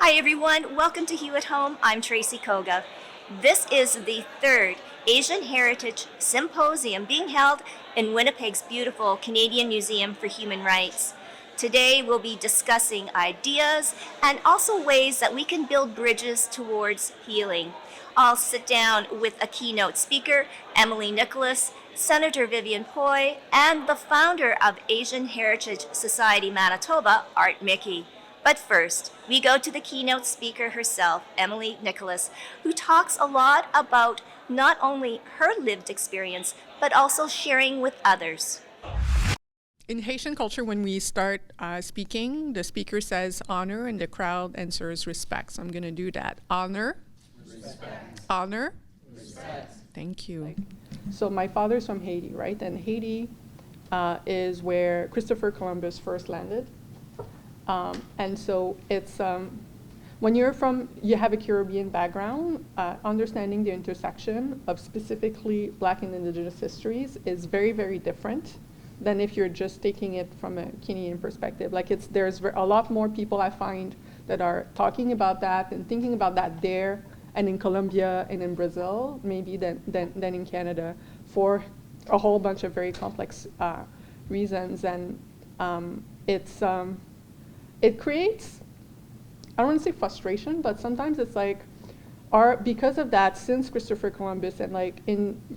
Hi everyone, welcome to Hue at Home. I'm Tracy Koga. This is the third Asian Heritage Symposium being held in Winnipeg's beautiful Canadian Museum for Human Rights. Today we'll be discussing ideas and also ways that we can build bridges towards healing. I'll sit down with a keynote speaker, Emilie Nicolas, Senator Vivienne Poy, and the founder of Asian Heritage Society Manitoba, Art Miki. But first, we go to the keynote speaker herself, Emilie Nicolas, who talks a lot about not only her lived experience, but also sharing with others. In Haitian culture, when we start speaking, the speaker says honor and the crowd answers respect. So I'm going to do that. Honor. Respect. Honor. Respect. Thank you. So my father's from Haiti, right? And Haiti is where Christopher Columbus first landed. And so it's, when you have a Caribbean background, understanding the intersection of specifically Black and Indigenous histories is very, very different than if you're just taking it from a Canadian perspective. Like there's a lot more people I find that are talking about that and thinking about that there and in Colombia and in Brazil, maybe than in Canada, for a whole bunch of very complex reasons. And it creates, I don't want to say frustration, but sometimes it's like, because of that, since Christopher Columbus and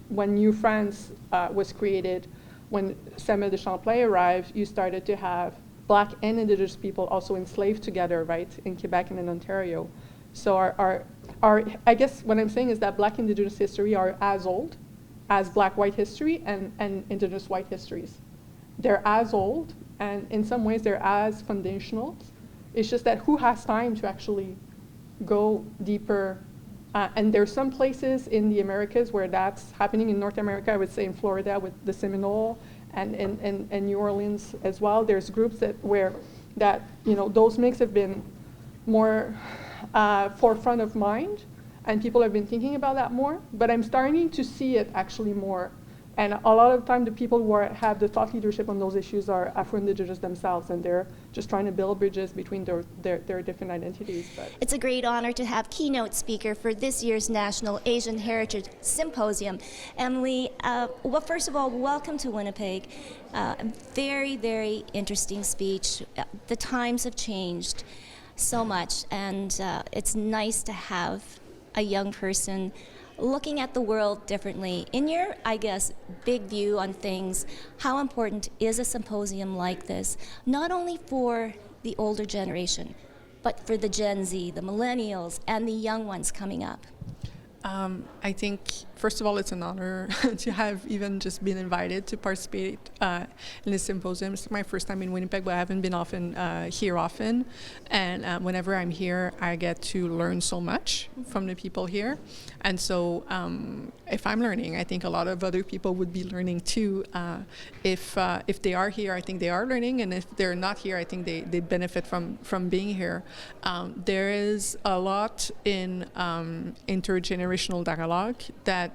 when New France was created, when Samuel de Champlain arrived, you started to have Black and Indigenous people also enslaved together, right, in Quebec and in Ontario. So I guess what I'm saying is that Black Indigenous history are as old as Black-white history and Indigenous white histories. They're as old, and in some ways they're as foundational. It's just that who has time to actually go deeper? And there's some places in the Americas where that's happening. In North America, I would say in Florida with the Seminole, and in New Orleans as well. There's groups where those mix have been more forefront of mind, and people have been thinking about that more. But I'm starting to see it actually more. And a lot of the time, the people who have the thought leadership on those issues are Afro-Indigenous themselves, and they're just trying to build bridges between their different identities. But it's a great honor to have keynote speaker for this year's National Asian Heritage Symposium. Emilie, well, first of all, welcome to Winnipeg. Very, very interesting speech. The times have changed so much, and it's nice to have a young person looking at the world differently. In your, I guess, big view on things, how important is a symposium like this, not only for the older generation, but for the Gen Z, the millennials, and the young ones coming up? I think, first of all, it's an honor to have even just been invited to participate in this symposium. It's my first time in Winnipeg, but I haven't been here often. And whenever I'm here, I get to learn so much from the people here. And so if I'm learning, I think a lot of other people would be learning too. If they are here, I think they are learning. And if they're not here, I think they benefit from being here. There is a lot in intergenerational dialogue that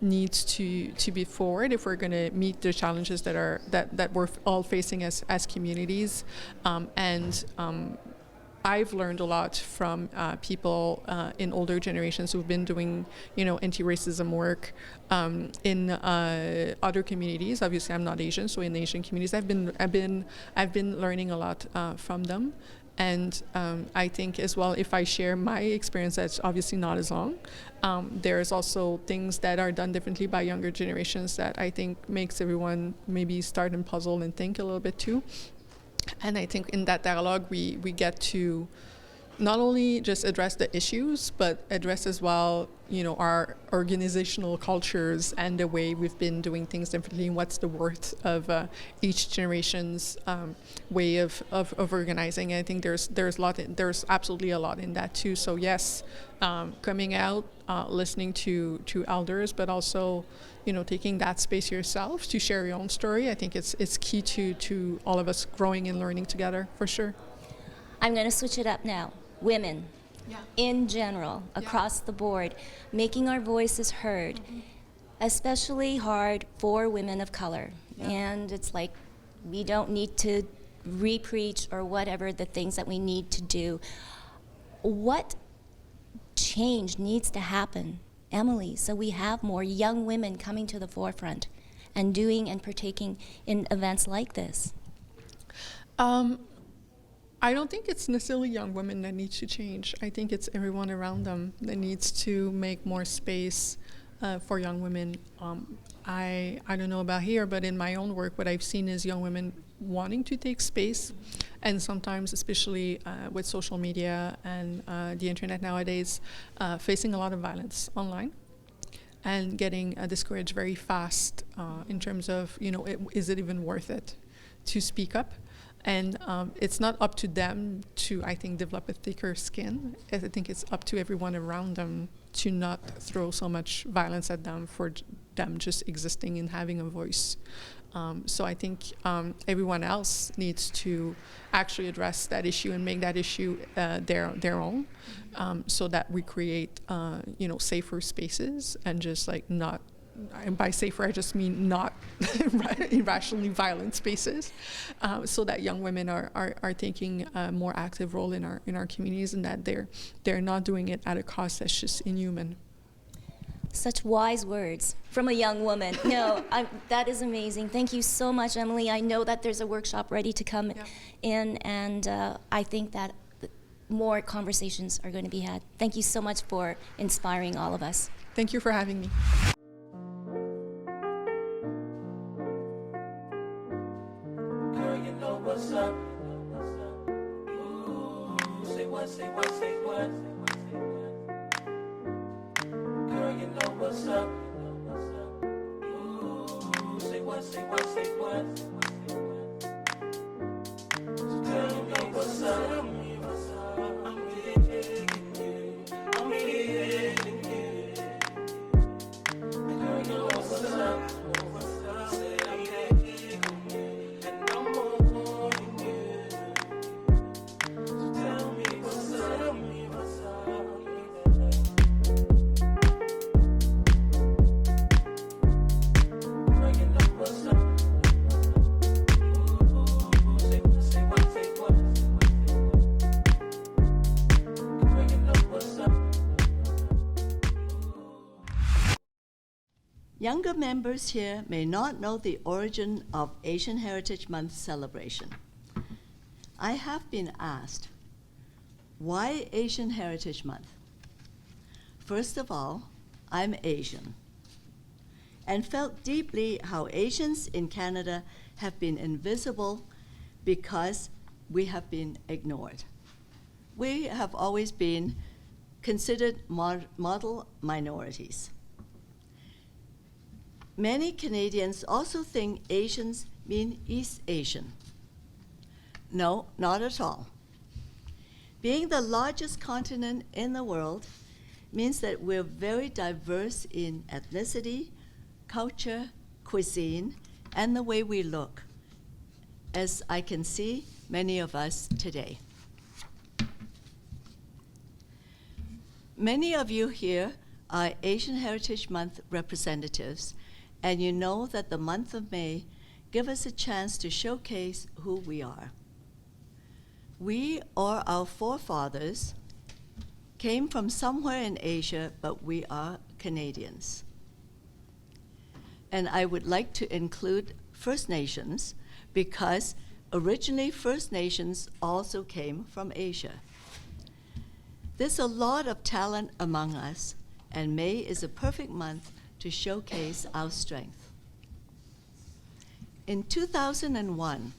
needs to be forward if we're going to meet the challenges that we're all facing as communities. I've learned a lot from people in older generations who've been doing, anti-racism work in other communities. Obviously, I'm not Asian, so in Asian communities, I've been learning a lot from them. And I think as well, if I share my experience, that's obviously not as long. There's also things that are done differently by younger generations that I think makes everyone maybe start and puzzle and think a little bit too. And I think in that dialogue, we get to not only just address the issues, but address as well, our organizational cultures and the way we've been doing things differently, and what's the worth of each generation's way of organizing. And I think there's absolutely a lot in that too. So yes, coming out, listening to elders, but also, taking that space yourself to share your own story. I think it's key to all of us growing and learning together, for sure. I'm going to switch it up now. Women, in general, across the board, making our voices heard, especially hard for women of color. And it's like, we don't need to re-preach or whatever the things that we need to do. what change needs to happen, Emilie, so we have more young women coming to the forefront and doing and partaking in events like this? I don't think it's necessarily young women that need to change. I think it's everyone around them that needs to make more space for young women. I don't know about here, but in my own work, what I've seen is young women wanting to take space, and sometimes, especially with social media and the internet nowadays, facing a lot of violence online and getting discouraged very fast in terms of, is it even worth it to speak up? And it's not up to them to, I think, develop a thicker skin. I think it's up to everyone around them to not throw so much violence at them for them just existing and having a voice. So I think everyone else needs to actually address that issue and make that issue their own, so that we create, safer spaces and just like not. And by safer, I just mean not irrationally violent spaces, so that young women are taking a more active role in our communities, and that they're not doing it at a cost that's just inhuman. Such wise words from a young woman. No, that is amazing. Thank you so much, Emilie. I know that there's a workshop ready to come in, and I think that more conversations are going to be had. Thank you so much for inspiring all of us. Thank you for having me. What's up? Ooh, say what, say what, say what? Girl, you know what's up? Ooh, say what, say what, say what? So tell me what's up? I'm begging you, I'm begging you. Girl, you know what's up? Say I'm begging you, and I'm wanting you. So tell me what's up? Tell me what's up? Girl, you know what's up? Ooh, say what, say what, say what? Girl, you know what's up? Younger members here may not know the origin of Asian Heritage Month celebration. I have been asked, why Asian Heritage Month? First of all, I'm Asian, and felt deeply how Asians in Canada have been invisible because we have been ignored. We have always been considered model minorities. Many Canadians also think Asians mean East Asian. No, not at all. Being the largest continent in the world means that we're very diverse in ethnicity, culture, cuisine, and the way we look, as I can see many of us today. Many of you here are Asian Heritage Month representatives, and you know that the month of May gives us a chance to showcase who we are. We, or our forefathers, came from somewhere in Asia, but we are Canadians. And I would like to include First Nations, because originally First Nations also came from Asia. There's a lot of talent among us, and May is a perfect month to showcase our strength. In 2001,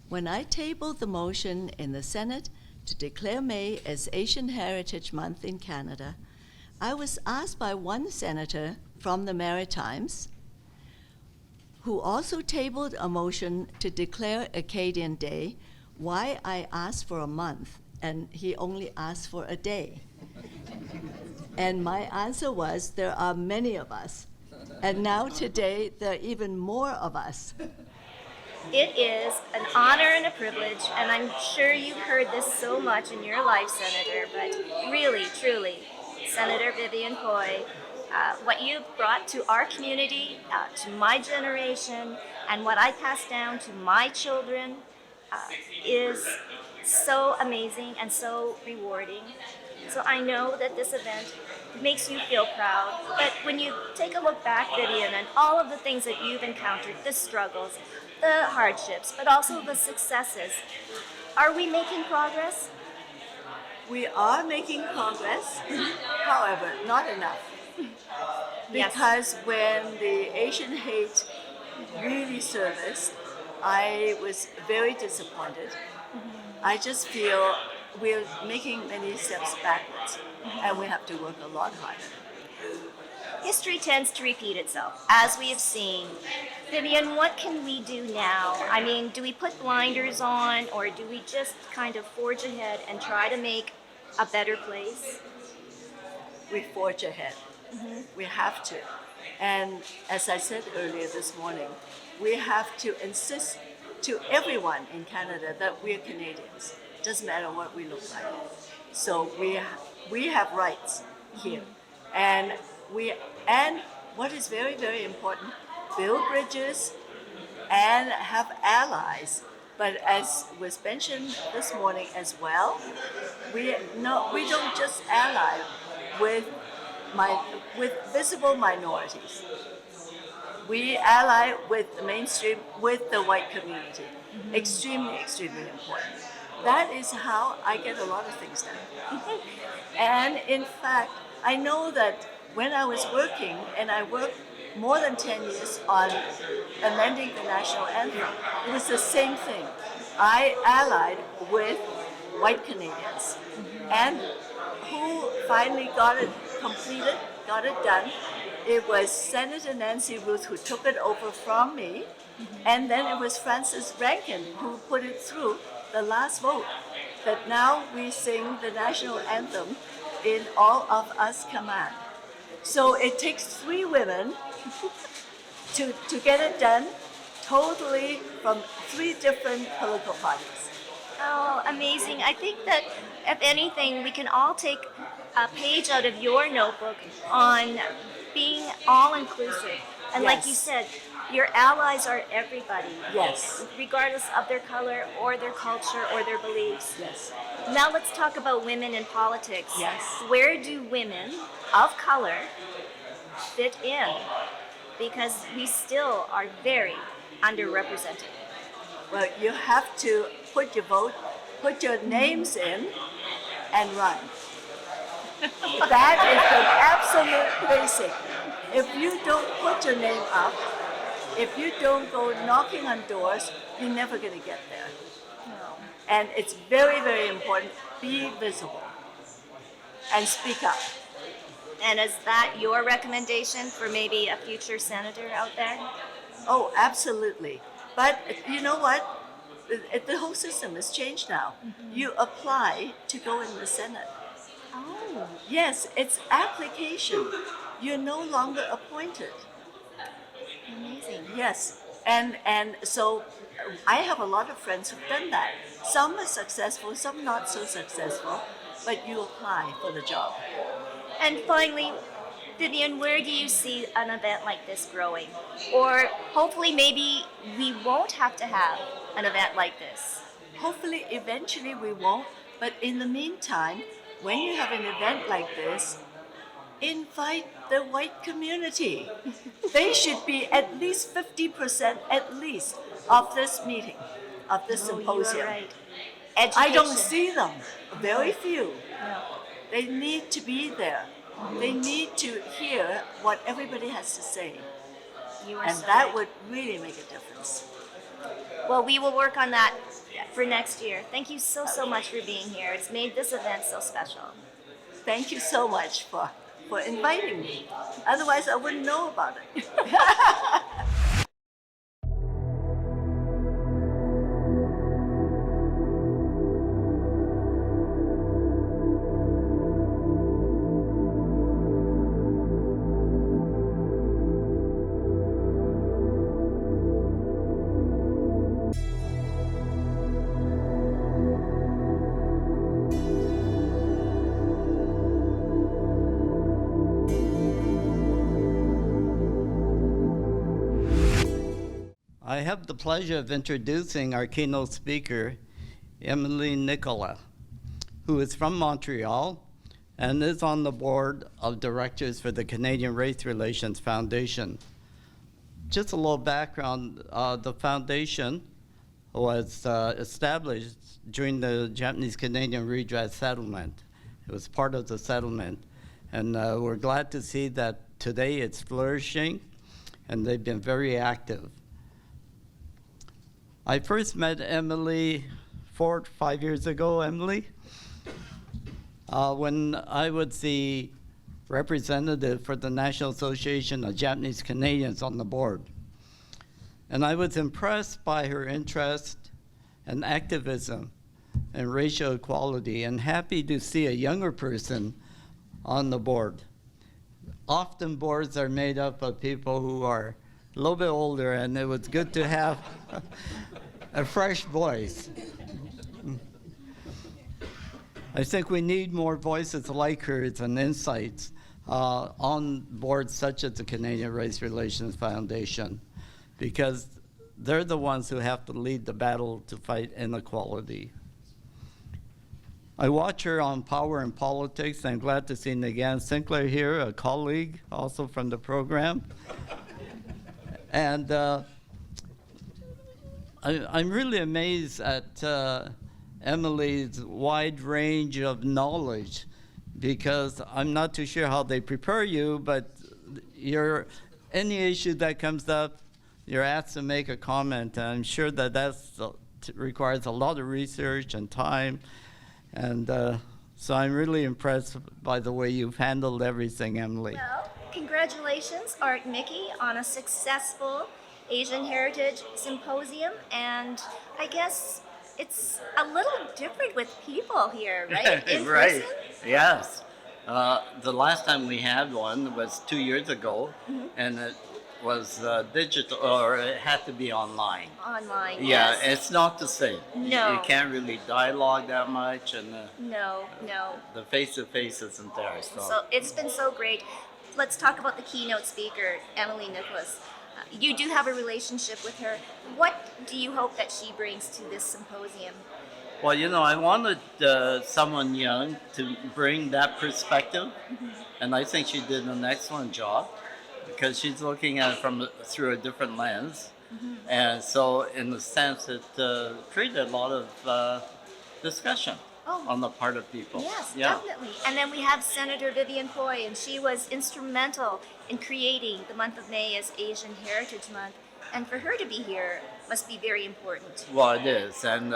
when I tabled the motion in the Senate to declare May as Asian Heritage Month in Canada, I was asked by one senator from the Maritimes, who also tabled a motion to declare Acadian Day, why I asked for a month, and he only asked for a day. And my answer was, there are many of us. And now today, there are even more of us. It is an honor and a privilege, and I'm sure you've heard this so much in your life, Senator, but really, truly, Senator Vivienne Poy, what you've brought to our community, to my generation, and what I pass down to my children is so amazing and so rewarding. So I know that this event makes you feel proud. But when you take a look back, Vivienne, and all of the things that you've encountered, the struggles, the hardships, but also the successes, are we making progress? We are making progress, however, not enough. Yes. Because when the Asian Hate really surfaced, I was very disappointed. I just feel we're making many steps backwards, and we have to work a lot harder. History tends to repeat itself, as we have seen. Vivienne, what can we do now? I mean, do we put blinders on, or do we just kind of forge ahead and try to make a better place? We forge ahead. We have to. And as I said earlier this morning, we have to insist to everyone in Canada that we're Canadians. Doesn't matter what we look like. So we have rights here. And what is very, very important, build bridges and have allies. But as was mentioned this morning as well, we don't just ally with visible minorities. We ally with the mainstream, with the white community. Extremely, extremely important. That is how I get a lot of things done. And in fact, I know that when I was working, and I worked more than 10 years on amending the national anthem, it was the same thing. I allied with white Canadians. And who finally got it completed, got it done? It was Senator Nancy Ruth who took it over from me, and then it was Francis Rankin who put it through the last vote, that now we sing the national anthem in All of Us Command. So it takes 3 women to get it done, totally from 3 different political parties. Oh, amazing. I think that, if anything, we can all take a page out of your notebook on being all-inclusive. And like you Yes. said, your allies are everybody. Yes. Regardless of their color or their culture or their beliefs. Yes. Now let's talk about women in politics. Yes. Where do women of color fit in? Because we still are very underrepresented. Well, you have to put your vote, put your names in, and run. That is the absolute basic. If you don't put your name up, if you don't go knocking on doors, you're never going to get there. And it's very, very important. Be visible and speak up. And is that your recommendation for maybe a future senator out there? Oh, absolutely. But you know what? The whole system has changed now. You apply to go in the Senate. Oh, Yes, it's application. You're no longer appointed. amazing. Yes, and so I have a lot of friends who've done that. Some are successful, some not so successful, but you apply for the job. And finally, Vivienne, where do you see an event like this growing? Or hopefully maybe we won't have to have an event like this. Hopefully, eventually we won't, but in the meantime, when you have an event like this, invite the white community. They should be at least 50% at least of this meeting, of this symposium. You are right. I don't Education. see them, very few. No. They need to be there. They need to hear what everybody has to say. You are And so that right. would really make a difference. Well, we will work on that for next year. Thank you so much for being here. It's made this event so special. Thank you so much for inviting me. Otherwise, I wouldn't know about it. I have the pleasure of introducing our keynote speaker, Emilie Nicolas, who is from Montreal and is on the board of directors for the Canadian Race Relations Foundation. Just a little background, the foundation was established during the Japanese-Canadian redress settlement. It was part of the settlement. And we're glad to see that today it's flourishing, and they've been very active. I first met Emilie 4 or 5 years ago, Emilie, when I was the representative for the National Association of Japanese Canadians on the board. And I was impressed by her interest and activism and racial equality, and happy to see a younger person on the board. Often boards are made up of people who are a little bit older, and it was good to have a fresh voice. I think we need more voices like hers and insights on boards such as the Canadian Race Relations Foundation, because they're the ones who have to lead the battle to fight inequality. I watch her on Power and Politics. I'm glad to see Nagan Sinclair here, a colleague also from the program. And I'm really amazed at Emilie's wide range of knowledge, because I'm not too sure how they prepare you, but any issue that comes up, you're asked to make a comment. And I'm sure that requires a lot of research and time. And so I'm really impressed by the way you've handled everything, Emilie. Well, congratulations, Art Miki, on a successful Asian Heritage Symposium. And I guess it's a little different with people here, right? In Right, person? yes. The last time we had one was 2 years ago, and it was digital, or it had to be online. Online, Yeah, yes. it's not the same. No. You can't really dialogue that much, and No. the face-to-face isn't there. So it's been so great. Let's talk about the keynote speaker, Emilie Nicolas. You do have a relationship with her. What do you hope that she brings to this symposium? Well, I wanted someone young to bring that perspective, and I think she did an excellent job, because she's looking at it through a different lens. And so in the sense it created a lot of discussion on the part of people. Yes, Yeah. definitely. And then we have Senator Vivienne Poy, and she was instrumental in creating the month of May as Asian Heritage Month. And for her to be here must be very important. Well, it is. And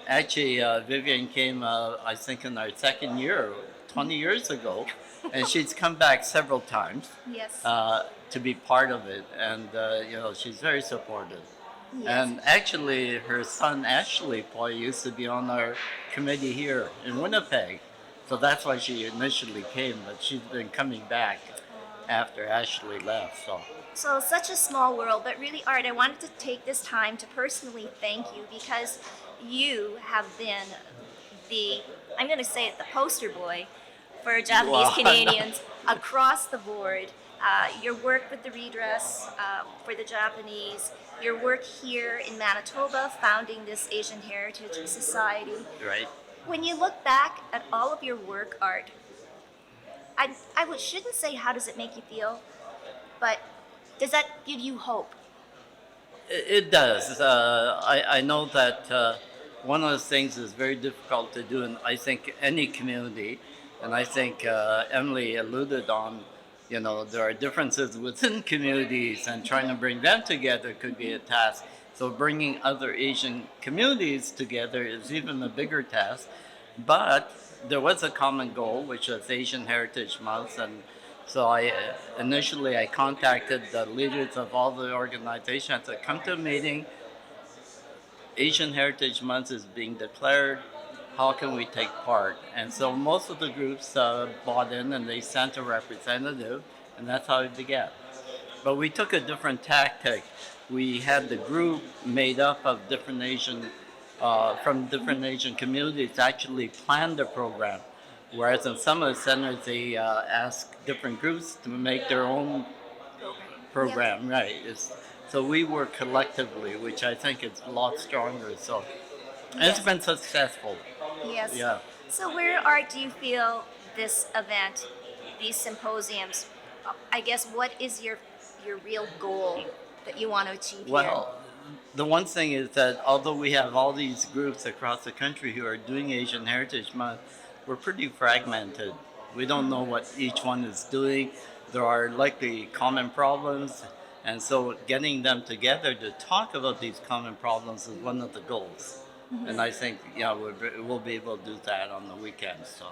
actually, Vivienne came, I think, in our second year, 20 years ago, and she's come back several times Yes. to be part of it. And, she's very supportive. Yes. And actually, her son, Ashley Poy, used to be on our committee here in Winnipeg. So that's why she initially came, but she's been coming back after Ashley left. So such a small world, but really, Art, I wanted to take this time to personally thank you, because you have been I'm going to say it, the poster boy for Japanese Wow. Canadians across the board. Your work with the redress for the Japanese, your work here in Manitoba founding this Asian Heritage Society. Right. When you look back at all of your work, Art, I shouldn't say how does it make you feel, but does that give you hope? It does. I know that one of the things is very difficult to do in, I think, any community, and I think Emilie alluded on, there are differences within communities, and trying to bring them together could be a task. So bringing other Asian communities together is even a bigger task. But there was a common goal, which was Asian Heritage Month, and so initially I contacted the leaders of all the organizations. I said, come to a meeting. Asian Heritage Month is being declared. How can we take part? And so most of the groups bought in, and they sent a representative, and that's how it began. But we took a different tactic. We had the group made up of different from different Asian communities actually plan the program. Whereas in some of the centers, they ask different groups to make their own program, right? So we work collectively, which I think is a lot stronger. So And it's been successful. Yes. Yeah. So where do you feel this event, these symposiums, I guess what is your real goal that you want to achieve Well, the one thing is that although we have all these groups across the country who are doing Asian Heritage Month, we're pretty fragmented. We don't know what each one is doing. There are likely common problems, and so getting them together to talk about these common problems is one of the goals. And I think, we'll be able to do that on the weekends. So.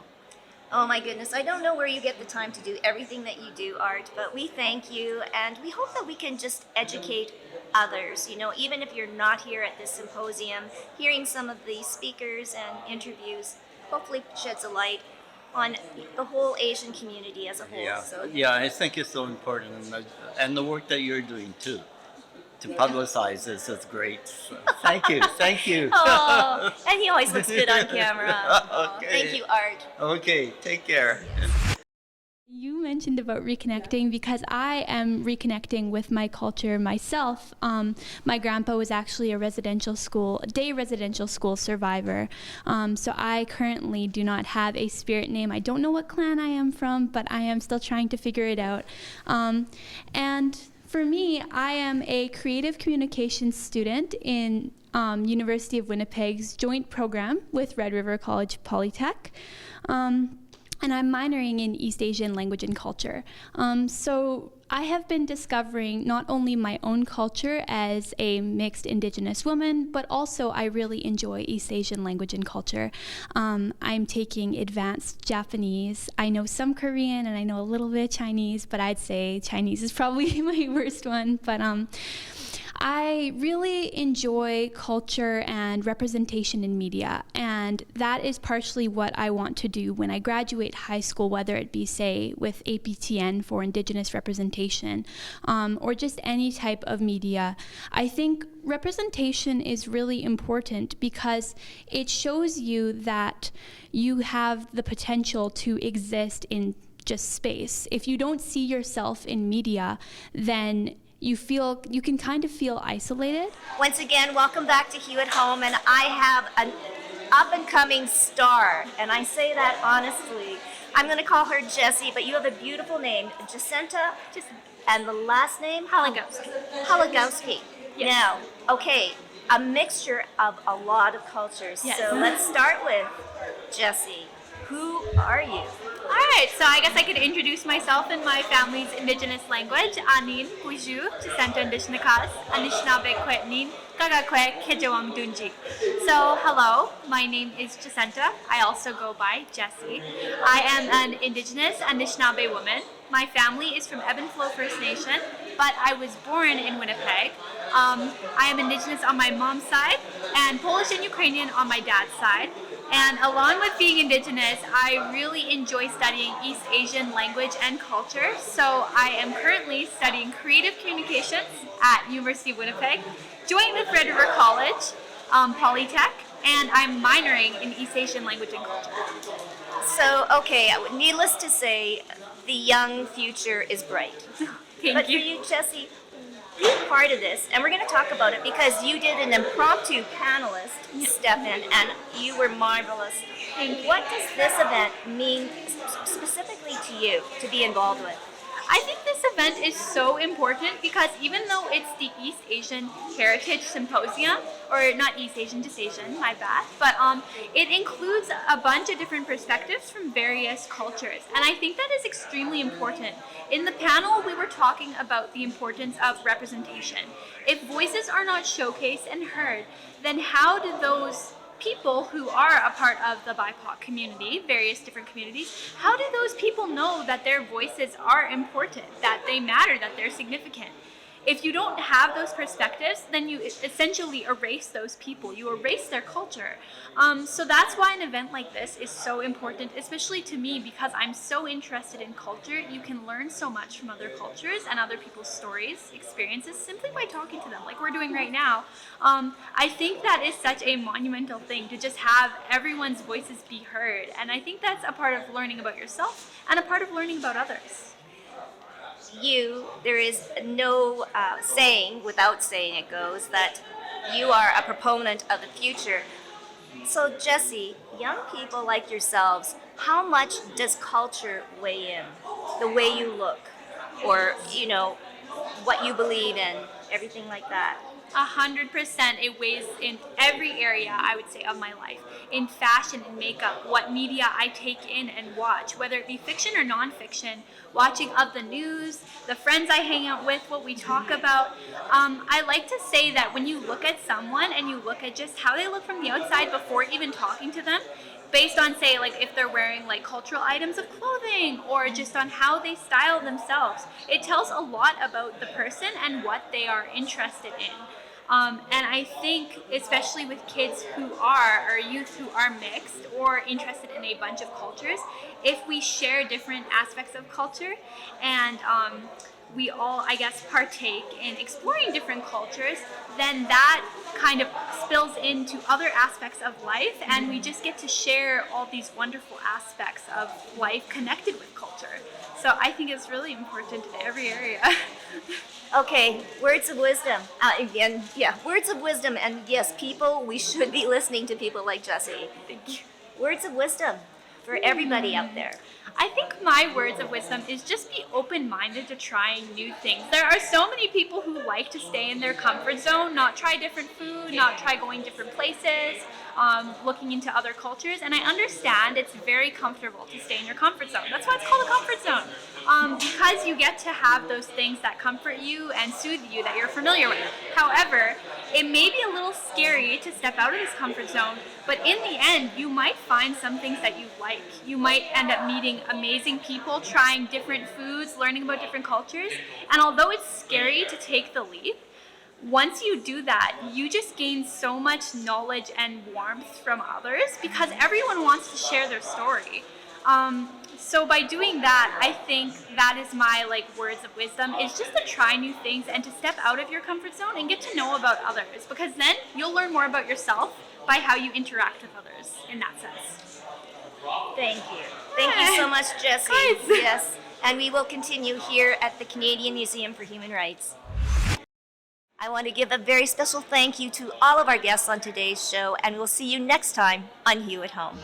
Oh my goodness, I don't know where you get the time to do everything that you do, Art, but we thank you and we hope that we can just educate others. Even if you're not here at this symposium, hearing some of the speakers and interviews hopefully sheds a light on the whole Asian community as a whole. Yeah, So, I think it's so important, and the work that you're doing too, to publicize this is great. So, thank you. Oh, and he always looks good on camera. Oh, Okay. thank you, Art. Okay, take care. You mentioned about reconnecting because I am reconnecting with my culture myself. My grandpa was actually a day residential school survivor. So I currently do not have a spirit name. I don't know what clan I am from, but I am still trying to figure it out. And for me, I am a creative communications student in University of Winnipeg's joint program with Red River College Polytech. And I'm minoring in East Asian language and culture. So I have been discovering not only my own culture as a mixed Indigenous woman, but also I really enjoy East Asian language and culture. I'm taking advanced Japanese. I know some Korean and I know a little bit of Chinese, but I'd say Chinese is probably my worst one. But I really enjoy culture and representation in media, and that is partially what I want to do when I graduate high school, whether it be, say, with APTN for Indigenous representation, or just any type of media. I think representation is really important because it shows you that you have the potential to exist in just space. If you don't see yourself in media, then you can kind of feel isolated. Once again, welcome back to Hue at Home, and I have an up-and-coming star, and I say that honestly. I'm going to call her Jessie, but you have a beautiful name, Jacinta, and the last name? Halagowski. Yes. Now, okay, a mixture of a lot of cultures. Yes. So let's start with Jessie. Who are you? Alright, so I guess I could introduce myself in my family's Indigenous language, Anin, Puju, Jacinta Indishnakas, Anishinaabe Kwetnin, Gagakwe, Kejawang Dunji. So, hello, my name is Jacinta. I also go by Jessie. I am an Indigenous Anishinaabe woman. My family is from Ebb and Flow First Nation, but I was born in Winnipeg. I am Indigenous on my mom's side and Polish and Ukrainian on my dad's side. And along with being Indigenous, I really enjoy studying East Asian language and culture. So I am currently studying creative communications at University of Winnipeg, joined with Red River College, Polytech, and I'm minoring in East Asian language and culture. So, okay, needless to say, the young future is bright. Thank For you, Jessie, be part of this, and we're going to talk about it because you did an impromptu panelist step in, and you were marvelous. What does this event mean specifically to you to be involved with? I think this event is so important because even though it's the East Asian Heritage Symposium, or not East Asian, just Asian, my bad, but it includes a bunch of different perspectives from various cultures, and I think that is extremely important. In the panel, we were talking about the importance of representation. If voices are not showcased and heard, then how do those people who are a part of the BIPOC community, various different communities, how do those people know that their voices are important, that they matter, that they're significant? If you don't have those perspectives, then you essentially erase those people. You erase their culture. So that's why an event like this is so important, especially to me, because I'm so interested in culture. You can learn so much from other cultures and other people's stories, experiences, simply by talking to them, like we're doing right now. I think that is such a monumental thing, to just have everyone's voices be heard. And I think that's a part of learning about yourself and a part of learning about others. There is no saying, without saying it goes, that you are a proponent of the future. So, Jesse, young people like yourselves, how much does culture weigh in? The way you look, or, what you believe in, everything like that. 100% it weighs in every area, I would say, of my life. In fashion and makeup, what media I take in and watch, whether it be fiction or nonfiction, watching of the news, the friends I hang out with, what we talk about. I like to say that when you look at someone and you look at just how they look from the outside before even talking to them, based on, say, like if they're wearing like cultural items of clothing or just on how they style themselves, it tells a lot about the person and what they are interested in. And I think, especially with kids who are, or youth who are mixed or interested in a bunch of cultures, if we share different aspects of culture and we all, I guess, partake in exploring different cultures, then that kind of spills into other aspects of life, and we just get to share all these wonderful aspects of life connected with culture. So I think it's really important in every area. Okay, words of wisdom. Words of wisdom. And yes, people, we should be listening to people like Jesse. Thank you. Words of wisdom for everybody out there. I think my words of wisdom is just be open-minded to trying new things. There are so many people who like to stay in their comfort zone, not try different food, not try going different places, looking into other cultures, and I understand it's very comfortable to stay in your comfort zone. That's why it's called a comfort zone, because you get to have those things that comfort you and soothe you that you're familiar with. However, it may be a little scary to step out of this comfort zone, but in the end, you might find some things that you like. You might end up meeting amazing people, trying different foods, learning about different cultures, and although it's scary to take the leap, once you do that, you just gain so much knowledge and warmth from others because everyone wants to share their story. So by doing that, I think that is my words of wisdom, is just to try new things and to step out of your comfort zone and get to know about others, because then you'll learn more about yourself by how you interact with others in that sense. Thank you. Thank you so much, Jesse. Yes, and we will continue here at the Canadian Museum for Human Rights. I want to give a very special thank you to all of our guests on today's show, and we'll see you next time on Hue at Home.